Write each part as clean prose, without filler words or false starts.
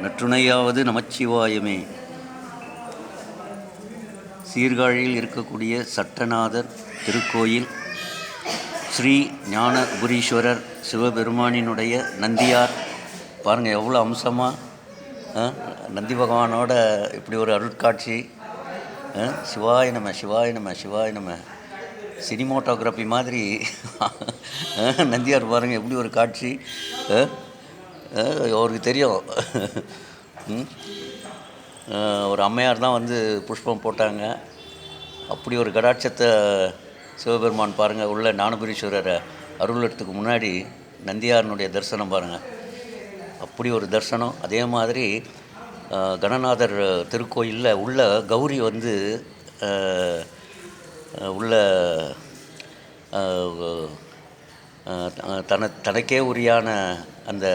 நற்றுணையாவது நமச்சிவாயமே. சீர்காழியில் இருக்கக்கூடிய சட்டநாதர் திருக்கோயில் ஸ்ரீ ஞானபுரீஸ்வரர் சிவபெருமானினுடைய நந்தியார் பாருங்கள், எவ்வளோ அம்சமாக நந்தி பகவானோட இப்படி ஒரு அருட்காட்சி. சிவாய நம சிவாய நம சிவாய நம. சினிமோட்டோகிராஃபி மாதிரி நந்தியார் பாருங்கள் எப்படி ஒரு காட்சி. அவருக்கு தெரியும். ஒரு அம்மையார் தான் வந்து புஷ்பம் போட்டாங்க. அப்படி ஒரு கடாட்சத்தை சிவபெருமான் பாருங்கள். உள்ள ஞானபுரீஸ்வரரை அருளத்துக்கு முன்னாடி நந்தியாரனுடைய தரிசனம் பாருங்கள், அப்படி ஒரு தரிசனம். அதே மாதிரி கணநாதர் திருக்கோயிலில் உள்ள கௌரி வந்து உள்ள தனக்கே உரியான அந்த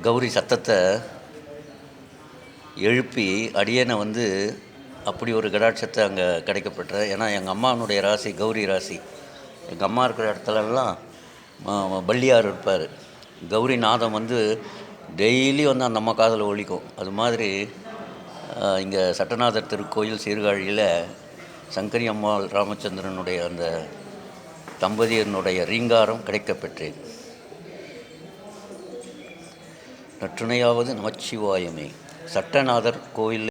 கௌரி சத்தத்தை எழுப்பி அடியனை வந்து அப்படி ஒரு கடாட்சத்தை அங்கே கிடைக்கப்பட்ட. ஏன்னா எங்கள் அம்மாவனுடைய ராசி கௌரி ராசி. எங்கள் அம்மா இருக்கிற இடத்துலலாம் பள்ளியார் இருப்பார். கௌரி நாதம் வந்து டெய்லி வந்து அந்த அம்மா காதில் ஒலிக்கும். அது மாதிரி இங்கே சட்டநாதர் திருக்கோயில் சீர்காழியில் சங்கரி அம்மாள் ராமச்சந்திரனுடைய அந்த தம்பதியனுடைய ரீங்காரம் கிடைக்கப்பெற்றேன். நற்றுணையாவது நமச்சிவாயமே. சட்டநாதர் கோயில்